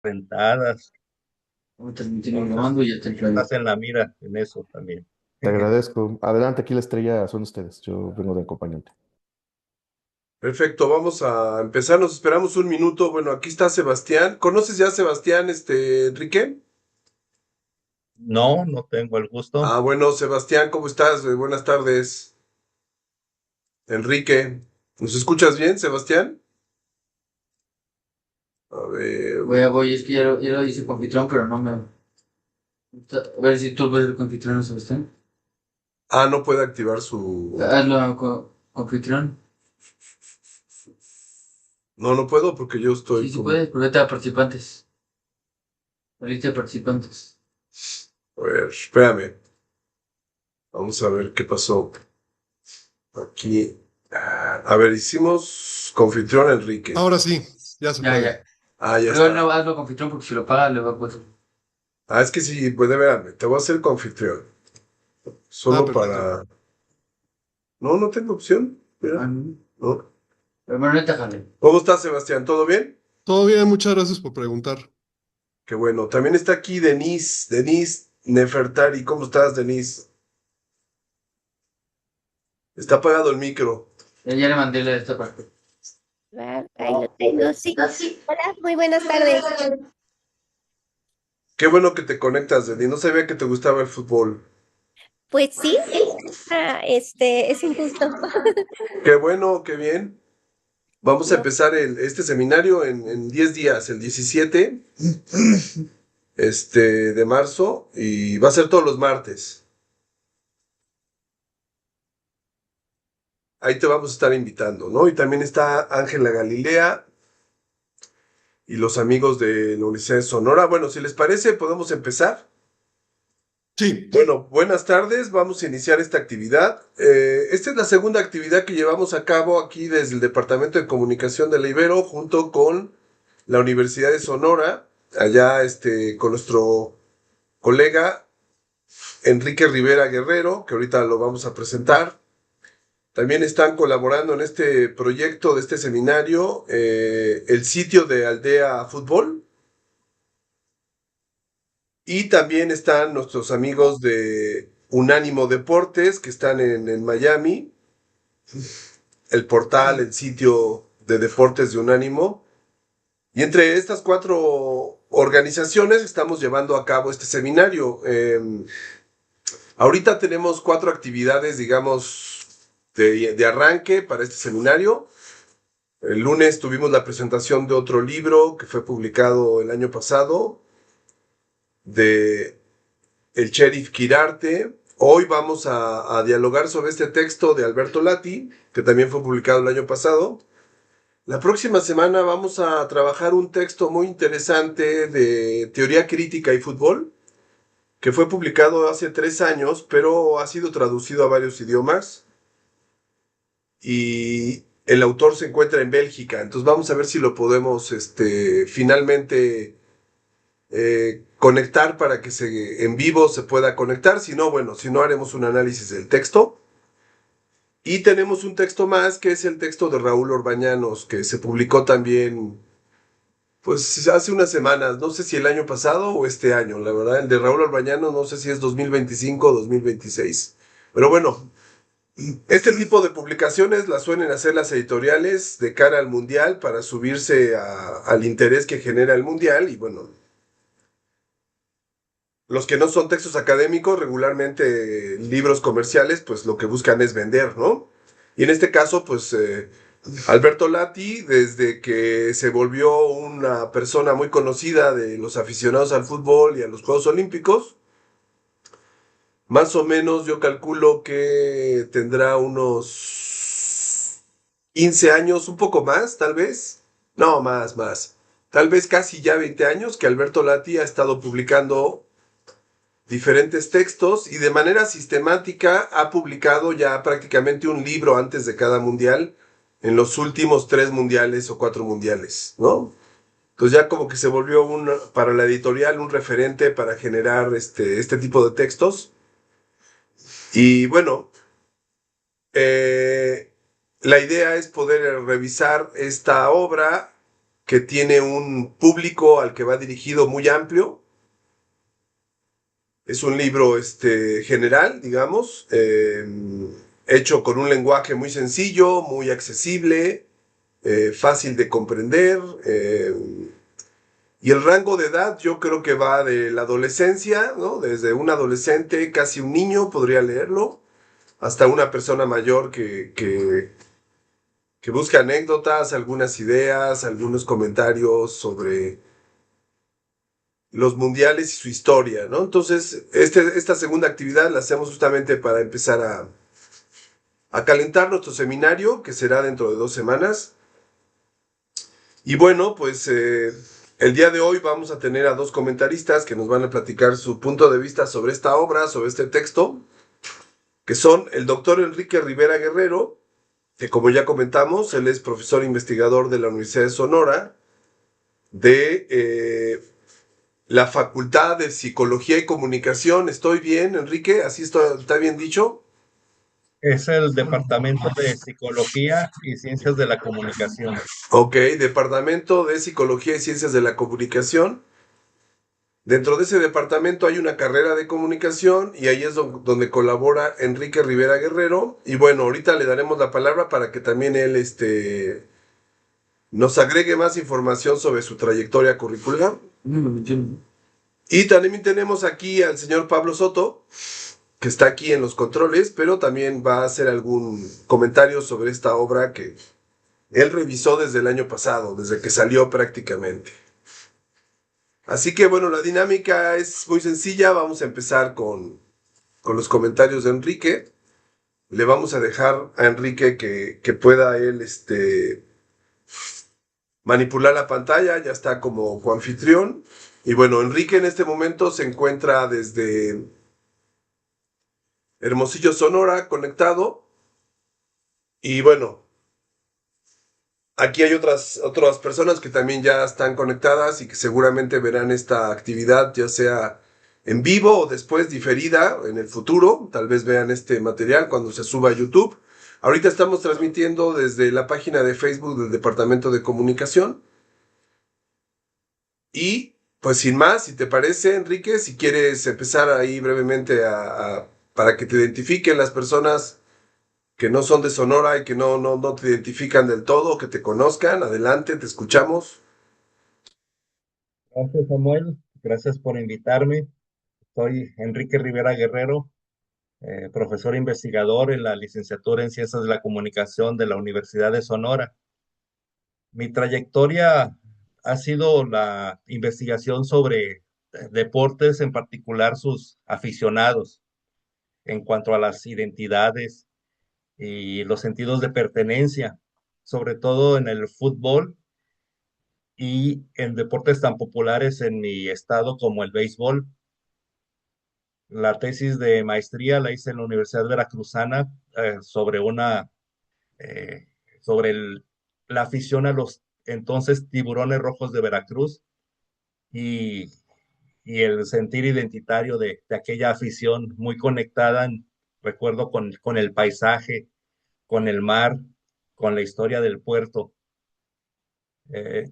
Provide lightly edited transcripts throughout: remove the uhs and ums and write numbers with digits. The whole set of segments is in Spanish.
Rentadas. Ahorita me tiene Entonces, grabando y ya te traigo. estás en la mira en eso también. Te agradezco. Adelante, aquí la estrella son ustedes. Yo vengo de acompañante. Perfecto, vamos a empezar. Nos esperamos un minuto. Bueno, aquí está Sebastián. ¿Conoces ya a Sebastián, Enrique? No, no tengo el gusto. Bueno, Sebastián, ¿cómo estás? Buenas tardes. Enrique, ¿nos escuchas bien, Sebastián? A ver. Voy, es que ya lo hice con Anfitrión, pero no me. A ver si tú ves el confitrón, Sebastián. No puede activar su. Hazlo con Anfitrión. No, no puedo porque yo Sí, estoy sí como. puedes, pero vete a participantes. La lista de participantes. A ver, espérame. Vamos a ver qué pasó aquí. A ver, hicimos confitrión Enrique. Ahora sí, ya se Ya, puede. ya. Ya Pero está. no, hazlo con Anfitrión porque si lo paga le va a poder. Es que sí, puede verme. Te voy a hacer confitrión. Ah, Solo perfecto. para. No, no tengo opción. Ah, Mira. no. No. Pero bueno, neta, jale. ¿Cómo estás, Sebastián? ¿Todo bien? Todo bien, muchas gracias por preguntar. Qué bueno. También está aquí Denise Nefertari. ¿Cómo estás, Denise? Está apagado el micro. Ya le mandé la de esta parte. Ahí lo tengo, sí. Hola, muy buenas tardes. Qué bueno que te conectas, Denise. No sabía que te gustaba el fútbol. Pues sí, es un gusto. Qué bueno, qué bien. Vamos a No, empezar este seminario en 10 días, el 17 de marzo, y va a ser todos los martes. Ahí te vamos a estar invitando, ¿no? Y también está Ángela Galilea y los amigos de la Universidad de Sonora. Bueno, si les parece, podemos empezar. Sí, Bueno, buenas tardes. Vamos a iniciar esta actividad. Esta es la segunda actividad que llevamos a cabo aquí desde el Departamento de Comunicación de la Ibero, junto con la Universidad de Sonora, allá con nuestro colega Enrique Rivera Guerrero, que ahorita lo vamos a presentar. También están colaborando en este proyecto de este seminario el sitio de Aldea Fútbol, y también están nuestros amigos de Unánimo Deportes que están en Miami, el portal, el sitio de deportes de Unánimo. Y entre estas cuatro organizaciones estamos llevando a cabo este seminario. Ahorita tenemos cuatro actividades, digamos, de arranque para este seminario. El lunes tuvimos la presentación de otro libro que fue publicado el año pasado, de el sheriff Quirarte. Hoy vamos a dialogar sobre este texto de Alberto Lati, que también fue publicado el año pasado. La próxima semana vamos a trabajar un texto muy interesante de teoría crítica y fútbol, que fue publicado hace 3 años, pero ha sido traducido a varios idiomas y el autor se encuentra en Bélgica. Entonces vamos a ver si lo podemos finalmente conectar para que en vivo se pueda conectar. Si no, bueno, si no haremos un análisis del texto. Y tenemos un texto más que es el texto de Raúl Orbañanos, que se publicó también pues hace unas semanas, no sé si el año pasado o este año, la verdad, el de Raúl Orbañanos no sé si es 2025 o 2026. Pero bueno, este tipo de publicaciones las suelen hacer las editoriales de cara al mundial para subirse al interés que genera el mundial. Y bueno, los que no son textos académicos, regularmente libros comerciales, pues lo que buscan es vender, ¿no? Y en este caso, pues Alberto Lati, desde que se volvió una persona muy conocida de los aficionados al fútbol y a los Juegos Olímpicos, más o menos yo calculo que tendrá unos 15 años, un poco más, tal vez. No, más. Tal vez casi ya 20 años que Alberto Lati ha estado publicando diferentes textos y de manera sistemática ha publicado ya prácticamente un libro antes de cada mundial en los últimos 3 mundiales o 4 mundiales, ¿no? Entonces ya como que se volvió para la editorial un referente para generar este tipo de textos. Y bueno, la idea es poder revisar esta obra que tiene un público al que va dirigido muy amplio. Es un libro general, digamos, hecho con un lenguaje muy sencillo, muy accesible, fácil de comprender. Y el rango de edad yo creo que va de la adolescencia, ¿no? Desde un adolescente, casi un niño podría leerlo, hasta una persona mayor que busca anécdotas, algunas ideas, algunos comentarios sobre los mundiales y su historia, ¿no? Entonces, esta segunda actividad la hacemos justamente para empezar a calentar nuestro seminario, que será dentro de 2 semanas. Y bueno, pues el día de hoy vamos a tener a 2 comentaristas que nos van a platicar su punto de vista sobre esta obra, sobre este texto, que son el doctor Enrique Rivera Guerrero, que como ya comentamos, él es profesor investigador de la Universidad de Sonora, de la Facultad de Psicología y Comunicación. ¿Estoy bien, Enrique? ¿Así está bien dicho? Es el Departamento de Psicología y Ciencias de la Comunicación. Ok, Departamento de Psicología y Ciencias de la Comunicación. Dentro de ese departamento hay una carrera de comunicación y ahí es donde colabora Enrique Rivera Guerrero. Y bueno, ahorita le daremos la palabra para que también él nos agregue más información sobre su trayectoria curricular. Y también tenemos aquí al señor Pablo Soto, que está aquí en los controles, pero también va a hacer algún comentario sobre esta obra que él revisó desde el año pasado, desde que salió prácticamente. Así que bueno, la dinámica es muy sencilla. Vamos a empezar con los comentarios de Enrique. Le vamos a dejar a Enrique que pueda él manipular la pantalla. Ya está como coanfitrión. Y bueno, Enrique en este momento se encuentra desde Hermosillo, Sonora, conectado. Y bueno, aquí hay otras personas que también ya están conectadas y que seguramente verán esta actividad, ya sea en vivo o después diferida en el futuro. Tal vez vean este material cuando se suba a YouTube. Ahorita estamos transmitiendo desde la página de Facebook del Departamento de Comunicación. Y pues sin más, si te parece, Enrique, si quieres empezar ahí brevemente para que te identifiquen las personas que no son de Sonora y que no te identifican del todo, que te conozcan. Adelante, te escuchamos. Gracias, Samuel. Gracias por invitarme. Soy Enrique Rivera Guerrero, profesor investigador en la licenciatura en Ciencias de la Comunicación de la Universidad de Sonora. Mi trayectoria ha sido la investigación sobre deportes, en particular sus aficionados, en cuanto a las identidades y los sentidos de pertenencia, sobre todo en el fútbol y en deportes tan populares en mi estado como el béisbol. La tesis de maestría la hice en la Universidad Veracruzana sobre eh, sobre la afición a los entonces Tiburones Rojos de Veracruz y, y el sentir identitario de aquella afición muy conectada, recuerdo, con el paisaje, con el mar, con la historia del puerto. Eh,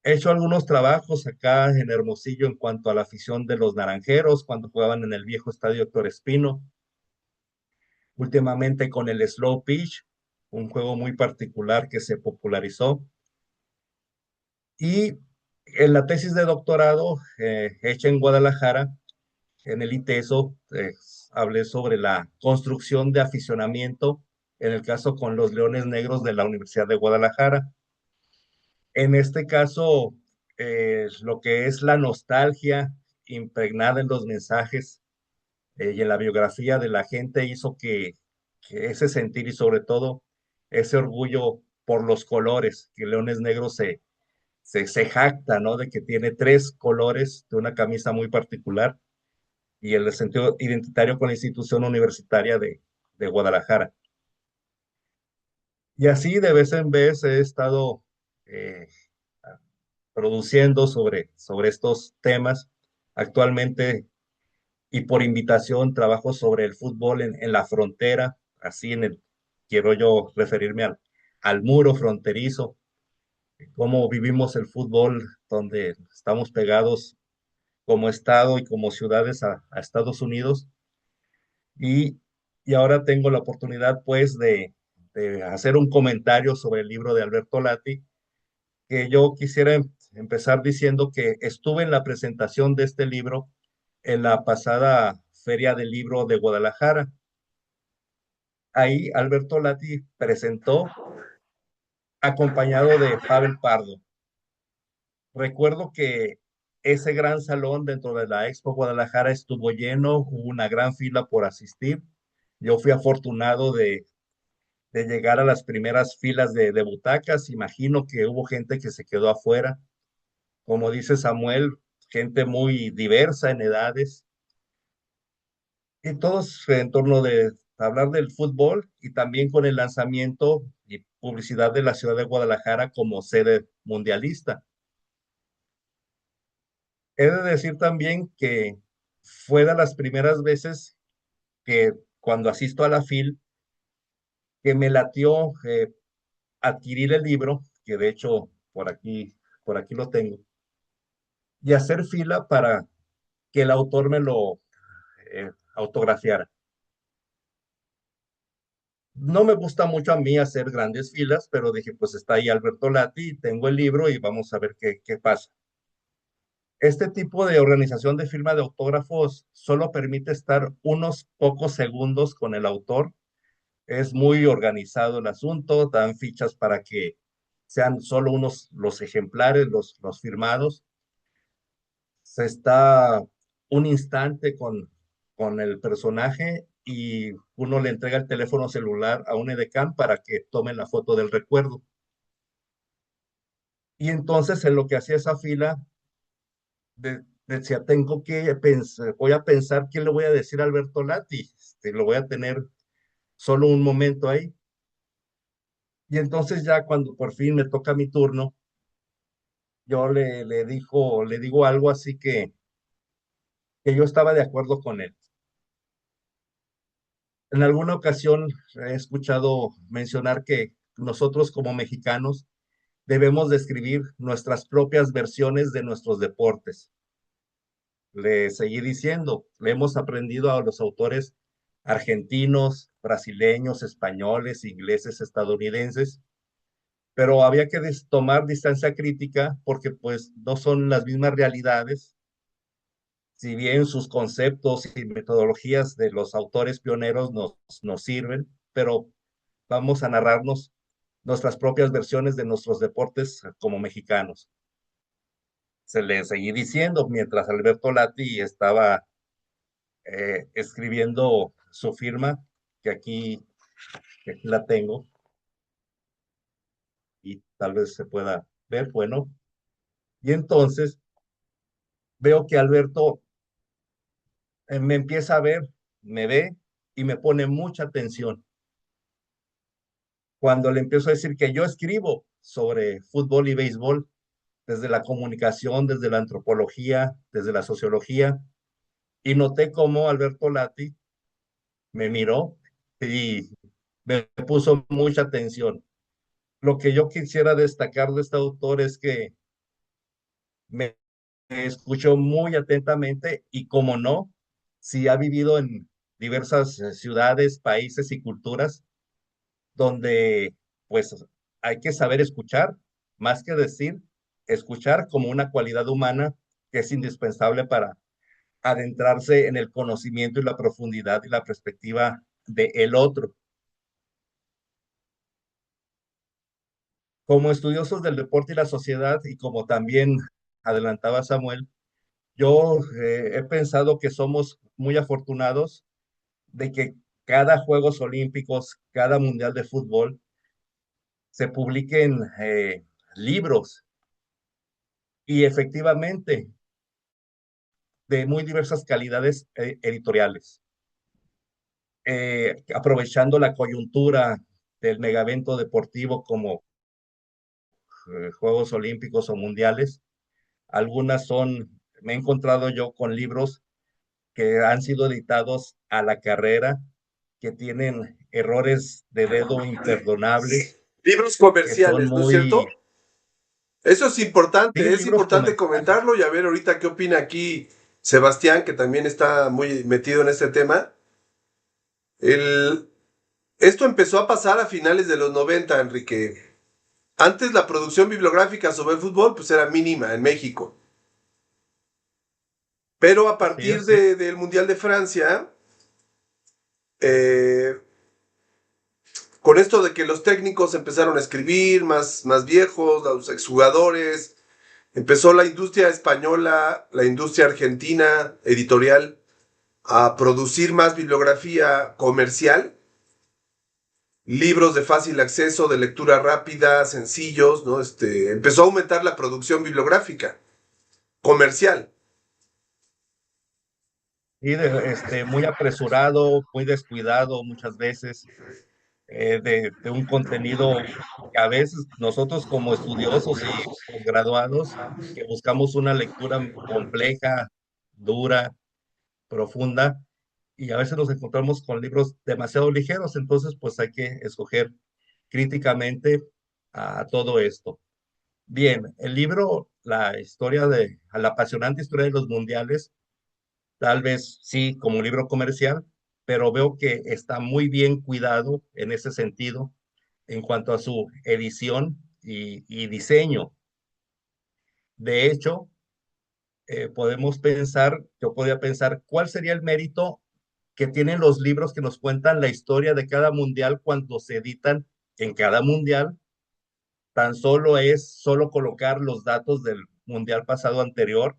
He hecho algunos trabajos acá en Hermosillo en cuanto a la afición de los Naranjeros cuando jugaban en el viejo estadio Héctor Espino. Últimamente con el slow pitch, un juego muy particular que se popularizó. Y en la tesis de doctorado hecha en Guadalajara, en el ITESO, hablé sobre la construcción de aficionamiento, en el caso con los Leones Negros de la Universidad de Guadalajara. En este caso, lo que es la nostalgia impregnada en los mensajes y en la biografía de la gente hizo que ese sentir y sobre todo ese orgullo por los colores, que Leones Negros se jacta, ¿no? De que tiene 3 colores de una camisa muy particular y el sentido identitario con la institución universitaria de Guadalajara. Y así de vez en vez he estado eh, produciendo sobre estos temas. Actualmente y por invitación trabajo sobre el fútbol en la frontera, quiero yo referirme al muro fronterizo, cómo vivimos el fútbol, donde estamos pegados como estado y como ciudades a Estados Unidos. Y, y ahora tengo la oportunidad, pues, de hacer un comentario sobre el libro de Alberto Lati, que yo quisiera empezar diciendo que estuve en la presentación de este libro en la pasada Feria del Libro de Guadalajara. Ahí Alberto Lati presentó acompañado de Pavel Pardo. Recuerdo que ese gran salón dentro de la Expo Guadalajara estuvo lleno, hubo una gran fila por asistir. Yo fui afortunado de llegar a las primeras filas de butacas. Imagino que hubo gente que se quedó afuera. Como dice Samuel, gente muy diversa en edades. Y todos en torno de hablar del fútbol y también con el lanzamiento y publicidad de la ciudad de Guadalajara como sede mundialista. He de decir también que fue de las primeras veces que cuando asisto a la FIL, que me latió adquirir el libro, que de hecho por aquí lo tengo, y hacer fila para que el autor me lo autografiara. No me gusta mucho a mí hacer grandes filas, pero dije, pues está ahí Alberto Lati, tengo el libro y vamos a ver qué pasa. Este tipo de organización de firma de autógrafos solo permite estar unos pocos segundos con el autor. Es muy organizado el asunto, dan fichas para que sean solo unos los ejemplares, los firmados. Se está un instante con el personaje y uno le entrega el teléfono celular a un edecán para que tome la foto del recuerdo. Y entonces en lo que hacía esa fila, decía, tengo que pensar, voy a pensar qué le voy a decir a Alberto Lati, lo voy a tener solo un momento ahí. Y entonces ya cuando por fin me toca mi turno, yo le digo algo así que yo estaba de acuerdo con él. En alguna ocasión he escuchado mencionar que nosotros como mexicanos debemos describir nuestras propias versiones de nuestros deportes. Le seguí diciendo, le hemos aprendido a los autores argentinos, brasileños, españoles, ingleses, estadounidenses, pero había que tomar distancia crítica porque pues no son las mismas realidades, si bien sus conceptos y metodologías de los autores pioneros nos sirven, pero vamos a narrarnos nuestras propias versiones de nuestros deportes como mexicanos. Se le seguí diciendo mientras Alberto Lati estaba escribiendo su firma, que aquí la tengo y tal vez se pueda ver, bueno, y entonces veo que Alberto me empieza a ver, me ve y me pone mucha atención. Cuando le empiezo a decir que yo escribo sobre fútbol y béisbol, desde la comunicación, desde la antropología, desde la sociología, y noté cómo Alberto Lati me miró y me puso mucha atención. Lo que yo quisiera destacar de este autor es que me escuchó muy atentamente y como no, si ha vivido en diversas ciudades, países y culturas donde pues hay que saber escuchar, más que decir, escuchar como una cualidad humana que es indispensable para adentrarse en el conocimiento y la profundidad y la perspectiva de el otro. Como estudiosos del deporte y la sociedad, y como también adelantaba Samuel, yo he pensado que somos muy afortunados de que cada Juegos Olímpicos, cada Mundial de Fútbol, se publiquen libros y efectivamente de muy diversas calidades editoriales, aprovechando la coyuntura del megavento deportivo como Juegos Olímpicos o Mundiales. Algunas me he encontrado yo con libros que han sido editados a la carrera, que tienen errores de dedo imperdonables, Libros que son comerciales, ¿no es cierto? muy, Eso es Sí, importante libros comerciales. comentarlo y a ver ahorita qué opina aquí Sebastián, que también está muy metido en este tema. El, Esto empezó a pasar a finales de los 90, Enrique. Antes la producción bibliográfica sobre el fútbol pues era mínima en México. Pero a Así partir es. del Mundial de Francia, eh, con esto de que los técnicos empezaron a escribir, más viejos, los exjugadores, empezó la industria española, la industria argentina, editorial, a producir más bibliografía comercial, libros de fácil acceso, de lectura rápida, sencillos, ¿no? Empezó a aumentar la producción bibliográfica comercial. Y muy apresurado, muy descuidado muchas veces, de un contenido que a veces nosotros como estudiosos y posgraduados, que buscamos una lectura compleja, dura, profunda, y a veces nos encontramos con libros demasiado ligeros, entonces pues hay que escoger críticamente a todo esto. Bien, el libro, la apasionante historia de los mundiales, tal vez sí como un libro comercial, pero veo que está muy bien cuidado en ese sentido en cuanto a su edición y diseño. De hecho, yo podría pensar, ¿cuál sería el mérito que tienen los libros que nos cuentan la historia de cada mundial cuando se editan en cada mundial? Tan solo colocar los datos del mundial pasado anterior.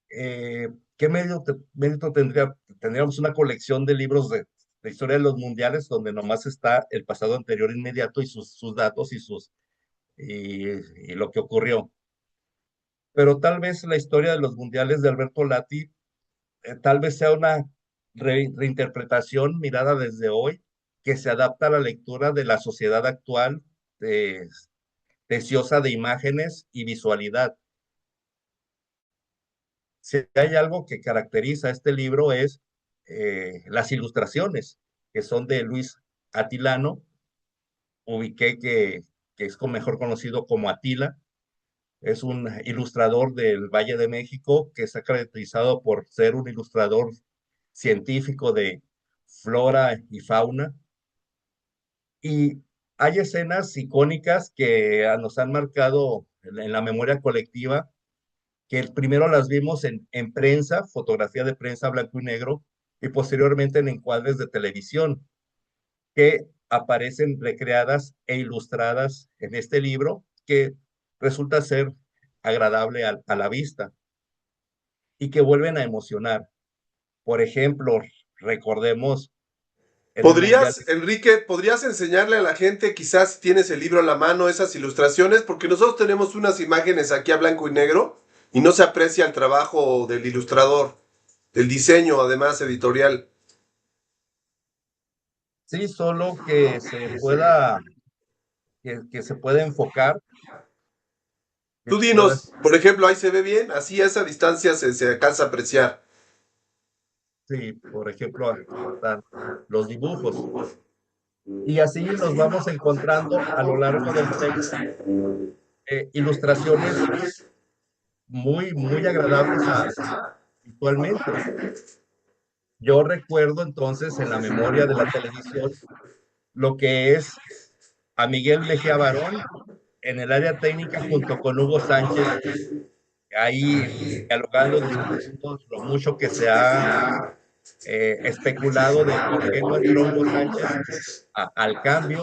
¿Qué mérito tendría? Tendríamos una colección de libros de historia de los mundiales donde nomás está el pasado anterior inmediato y sus datos y lo que ocurrió. Pero tal vez la historia de los mundiales de Alberto Lati, tal vez sea una reinterpretación mirada desde hoy que se adapta a la lectura de la sociedad actual, eh, deseosa de imágenes y visualidad. Si hay algo que caracteriza este libro es las ilustraciones, que son de Luis Atilano, ubiqué que es mejor conocido como Atila, es un ilustrador del Valle de México que se ha caracterizado por ser un ilustrador científico de flora y fauna. Y hay escenas icónicas que nos han marcado en la memoria colectiva, que primero las vimos en prensa, fotografía de prensa blanco y negro, y posteriormente en encuadres de televisión, que aparecen recreadas e ilustradas en este libro, que resulta ser agradable a la vista y que vuelven a emocionar. Por ejemplo, recordemos en el Mundial. Enrique, podrías enseñarle a la gente, quizás si tienes el libro a la mano, esas ilustraciones, porque nosotros tenemos unas imágenes aquí a blanco y negro y no se aprecia el trabajo del ilustrador, del diseño, además editorial. Sí, solo que se pueda enfocar, que Tú pueda, dinos, por ejemplo, ahí se ve bien, así a esa distancia se alcanza a apreciar. sí, por ejemplo, aquí están los dibujos. Y así nos vamos encontrando a lo largo del texto ilustraciones muy agradables visualmente. Yo recuerdo entonces en la memoria de la televisión lo que es a Miguel Mejía Barón en el área técnica junto con Hugo Sánchez, ahí dialogando, discutiendo lo mucho que se ha especulado de por qué no entró Hugo Sánchez al cambio.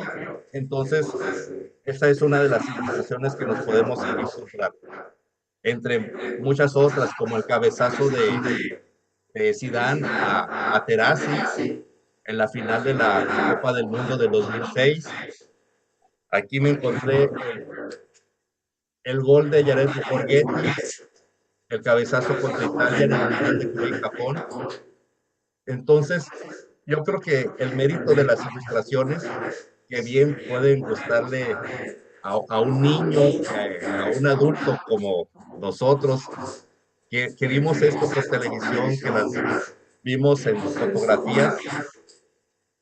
Entonces, esa es una de las ilustraciones que nos podemos encontrar, entre muchas otras, como el cabezazo de Zidane a Materazzi en la final de la Copa del Mundo de 2006. Aquí me encontré el gol de Jared Borghetti, el cabezazo contra Italia en el Mundial de Corea y Japón. Entonces, yo creo que el mérito de las ilustraciones, que bien pueden gustarle a un niño, a un adulto como nosotros, que vimos esto por televisión, que las vimos en fotografías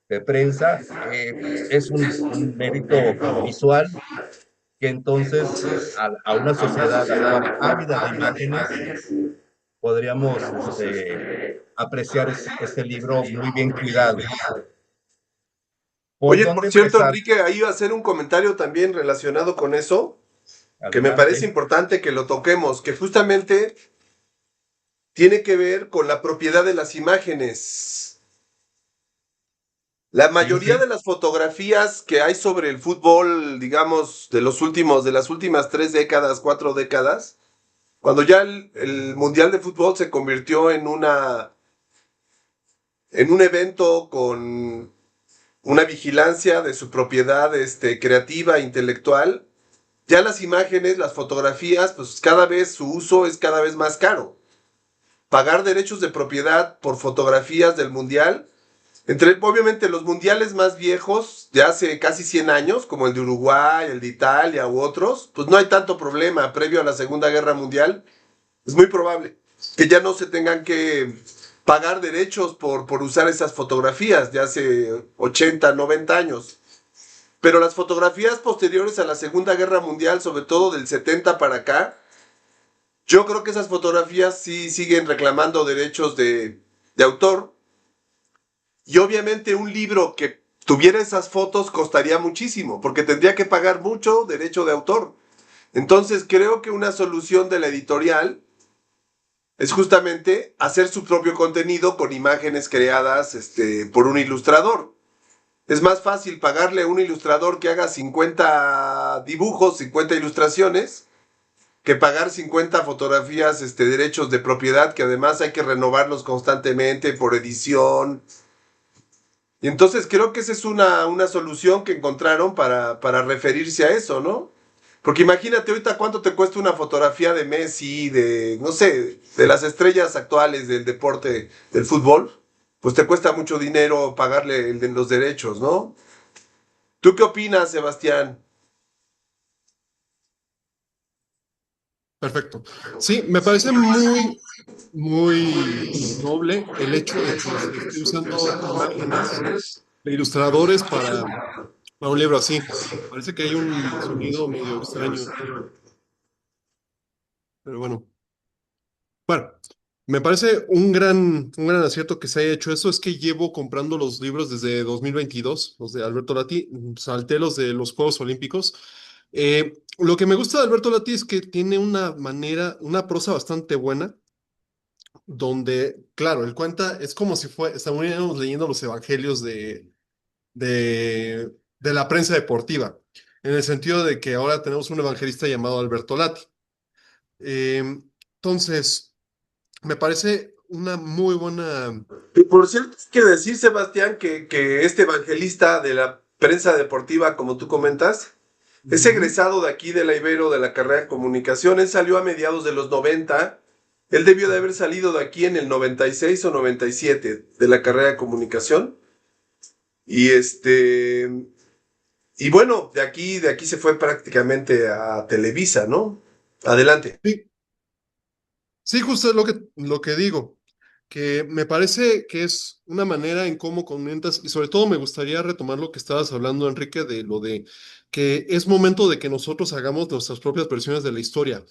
de prensa, es un mérito visual que entonces a una sociedad actual ávida de imágenes podríamos apreciar este libro muy bien cuidado. ¿Por Oye, por dónde cierto, empezar? Enrique, ahí iba a hacer un comentario también relacionado con eso, que me parece Adelante. importante que lo toquemos, que justamente tiene que ver con la propiedad de las imágenes. La Sí, mayoría sí. de las fotografías que hay sobre el fútbol, digamos, de las últimas 3 décadas, 4 décadas, cuando ya el Mundial de Fútbol se convirtió en un evento con una vigilancia de su propiedad creativa, intelectual, ya las imágenes, las fotografías, pues cada vez su uso es cada vez más caro. Pagar derechos de propiedad por fotografías del Mundial, obviamente los mundiales más viejos, de hace casi 100 años, como el de Uruguay, el de Italia u otros, pues no hay tanto problema previo a la Segunda Guerra Mundial. Es muy probable que ya no se tengan que pagar derechos por usar esas fotografías de hace 80, 90 años. Pero las fotografías posteriores a la Segunda Guerra Mundial, sobre todo del 70 para acá, yo creo que esas fotografías sí siguen reclamando derechos de autor. Y obviamente un libro que tuviera esas fotos costaría muchísimo, porque tendría que pagar mucho derecho de autor. Entonces creo que una solución de la editorial es justamente hacer su propio contenido con imágenes creadas por un ilustrador. Es más fácil pagarle a un ilustrador que haga 50 dibujos, 50 ilustraciones, que pagar 50 fotografías, derechos de propiedad, que además hay que renovarlos constantemente por edición. Y entonces creo que esa es una solución que encontraron para referirse a eso, ¿no? Porque imagínate ahorita cuánto te cuesta una fotografía de Messi, no sé, de las estrellas actuales del deporte, del fútbol. Pues te cuesta mucho dinero pagarle los derechos, ¿no? ¿Tú qué opinas, Sebastián? Perfecto. Sí, me parece muy, muy noble el hecho de que se esté usando imágenes de ilustradores para un libro así. Parece que hay un sonido medio extraño, pero bueno. Bueno, me parece un gran acierto que se haya hecho eso. Es que llevo comprando los libros desde 2022, los de Alberto Lati, salté los de los Juegos Olímpicos. Lo que me gusta de Alberto Lati es que tiene una manera, una prosa bastante buena, donde, claro, él cuenta, es como si estuviéramos leyendo los evangelios de la prensa deportiva, en el sentido de que ahora tenemos un evangelista llamado Alberto Lati. Eh, entonces, me parece una muy buena. Y por cierto, hay que decir, Sebastián, que este evangelista de la prensa deportiva, como tú comentas, es Ujú. egresado de aquí de la Ibero de la carrera de comunicación. Él salió a mediados de los 90. Él debió de haber salido de aquí en el 96 o 97 de la carrera de comunicación. Y y bueno, de aquí se fue prácticamente a Televisa, ¿no? Adelante. Sí, sí, justo es lo que digo, que me parece que es una manera en cómo comentas, y sobre todo me gustaría retomar lo que estabas hablando, Enrique, de lo de que es momento de que nosotros hagamos nuestras propias versiones de la historia.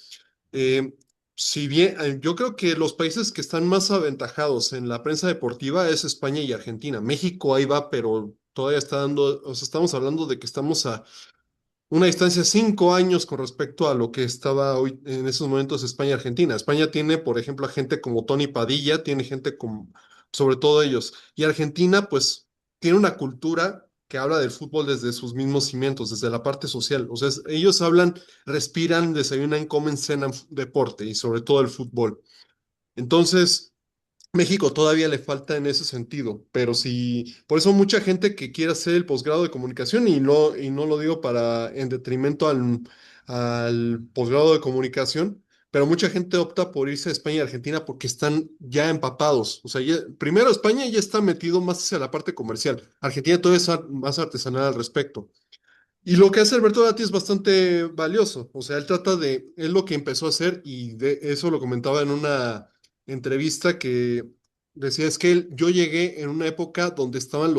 Eh, si bien yo creo que los países que están más aventajados en la prensa deportiva es España y Argentina. México ahí va, pero todavía está dando, o sea, estamos hablando de que estamos a una distancia de 5 años con respecto a lo que estaba hoy en esos momentos España y Argentina. España tiene, por ejemplo, a gente como Tony Padilla, tiene gente como, sobre todo ellos. Y Argentina, pues, tiene una cultura que habla del fútbol desde sus mismos cimientos, desde la parte social. O sea, ellos hablan, respiran, desayunan, comen, cenan deporte y sobre todo el fútbol. Entonces, México todavía le falta en ese sentido, pero sí, por eso mucha gente que quiere hacer el posgrado de comunicación, y no lo digo para en detrimento al posgrado de comunicación, pero mucha gente opta por irse a España y Argentina porque están ya empapados. O sea, primero España ya está metido más hacia la parte comercial. Argentina todavía es más artesanal al respecto. Y lo que hace Alberto Dati es bastante valioso. O sea, él lo que empezó a hacer, y de eso lo comentaba en una entrevista que decía, es que yo llegué en una época donde estaban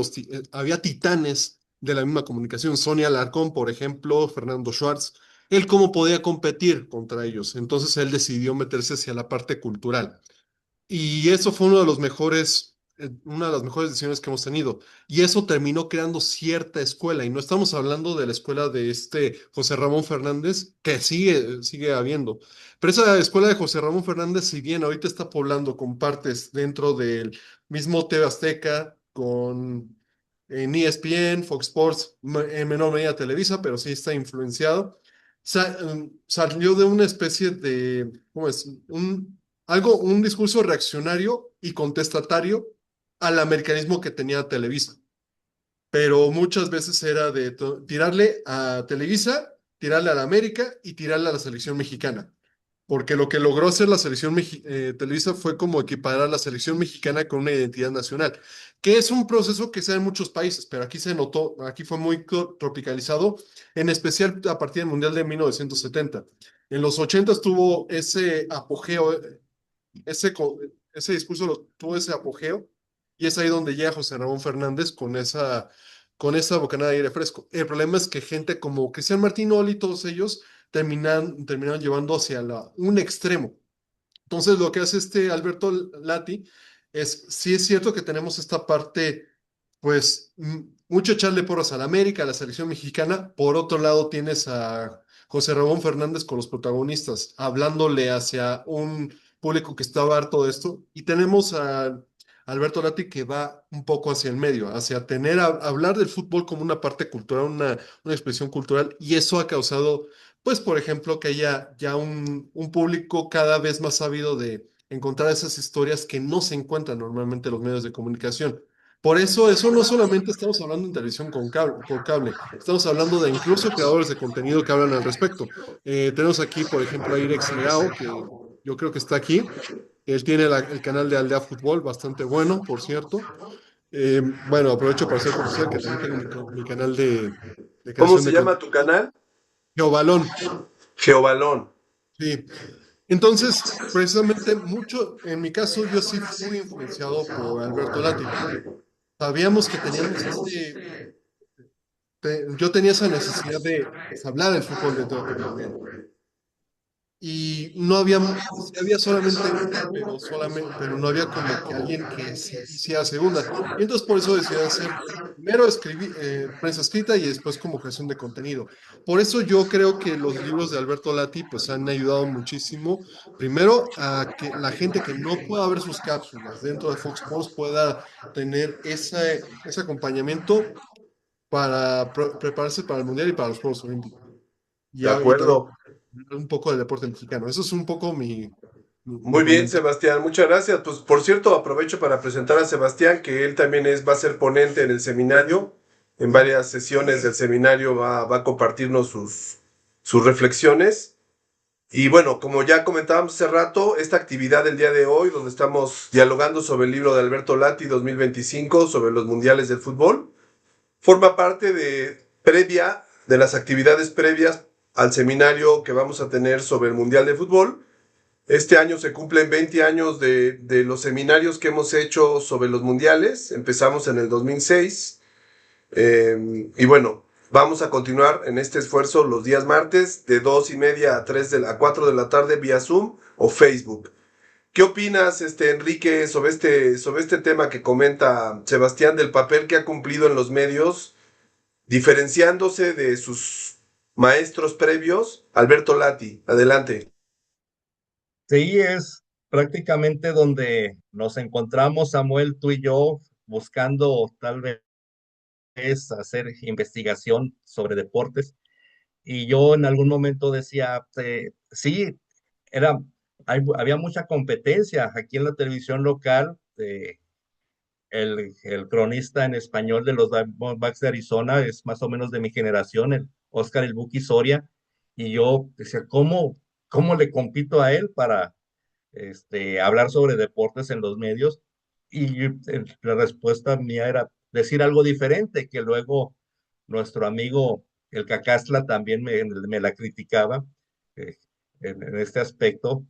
había titanes de la misma comunicación. Sonia Alarcón, por ejemplo, Fernando Schwartz. él cómo podía competir contra ellos. Entonces él decidió meterse hacia la parte cultural. Y eso fue una de las mejores decisiones que hemos tenido. Y eso terminó creando cierta escuela. Y no estamos hablando de la escuela de este José Ramón Fernández, que sigue habiendo. Pero esa escuela de José Ramón Fernández, si bien ahorita está poblando con partes dentro del mismo TV Azteca, en ESPN, Fox Sports, en menor medida Televisa, pero sí está influenciado, salió de una especie de, ¿cómo es? Un discurso reaccionario y contestatario al americanismo que tenía Televisa. Pero muchas veces era de tirarle a Televisa, tirarle a la América y tirarle a la selección mexicana. Porque lo que logró hacer la selección Televisa fue como equiparar la selección mexicana con una identidad nacional, que es un proceso que se da en muchos países, pero aquí se notó, aquí fue muy tropicalizado, en especial a partir del Mundial de 1970. En los 80 tuvo ese apogeo, ese, ese discurso tuvo ese apogeo y es ahí donde llega José Ramón Fernández con esa bocanada de aire fresco. El problema es que gente como Cristian Martinoli y todos ellos terminaron llevando hacia un extremo. Entonces lo que hace este Alberto Lati sí es cierto que tenemos esta parte, pues, mucho echarle porras a la América, a la selección mexicana. Por otro lado tienes a José Ramón Fernández con los protagonistas, hablándole hacia un público que estaba harto de esto. Y tenemos a Alberto Lati que va un poco hacia el medio, hacia hablar del fútbol como una parte cultural, una expresión cultural. Y eso ha causado, pues, por ejemplo, que haya ya un público cada vez más sabido de encontrar esas historias que no se encuentran normalmente en los medios de comunicación. Por eso no solamente estamos hablando en televisión por cable, estamos hablando de incluso creadores de contenido que hablan al respecto. Tenemos aquí, por ejemplo, a Irex Leao, que yo creo que está aquí. Él tiene el canal de Aldea Fútbol, bastante bueno, por cierto. Bueno, aprovecho para hacer comercial, que también tengo mi canal de ¿Cómo creación se de llama tu contenido. canal? Geobalón, Geobalón. sí. Entonces, precisamente mucho, en mi caso, yo sí fui influenciado por Alberto Lati. Sabíamos que teníamos yo tenía esa necesidad de pues, hablar del fútbol de otra manera. Y no había, sí había solamente una, pero no había como que alguien que sí hiciera segunda. Y entonces por eso decidí hacer primero escribir prensa escrita y después como creación de contenido. Por eso yo creo que los libros de Alberto Lati pues han ayudado muchísimo, primero a que la gente que no pueda ver sus cápsulas dentro de Fox Sports pueda tener ese acompañamiento para prepararse para el Mundial y para los Juegos Olímpicos. De Y también acuerdo. un poco del deporte mexicano. Eso es un poco mi Muy bien, comentario. Sebastián, muchas gracias. Pues por cierto, aprovecho para presentar a Sebastián, que él también va a ser ponente en el seminario. En varias sesiones del seminario va a compartirnos sus reflexiones. Y bueno, como ya comentábamos hace rato, esta actividad del día de hoy, donde estamos dialogando sobre el libro de Alberto Lati 2025, sobre los mundiales del fútbol, forma parte de las actividades previas al seminario que vamos a tener sobre el Mundial de Fútbol. Este año se cumplen 20 años de los seminarios que hemos hecho sobre los mundiales. Empezamos en el 2006. Y bueno, vamos a continuar en este esfuerzo los días martes de 2:30 a 4 de la tarde vía Zoom o Facebook. ¿Qué opinas, Enrique, sobre este tema que comenta Sebastián del papel que ha cumplido en los medios, diferenciándose de sus maestros previos? Alberto Lati, adelante. Sí, es prácticamente donde nos encontramos, Samuel, tú y yo, buscando tal vez hacer investigación sobre deportes. Y yo en algún momento decía, sí, era, había mucha competencia aquí en la televisión local. El cronista en español de los Diamondbacks de Arizona es más o menos de mi generación, el Oscar El Buki Soria. Y yo decía, ¿cómo le compito a él para hablar sobre deportes en los medios? Y la respuesta mía era decir algo diferente, que luego nuestro amigo el Cacasla también me la criticaba eh, en este aspecto.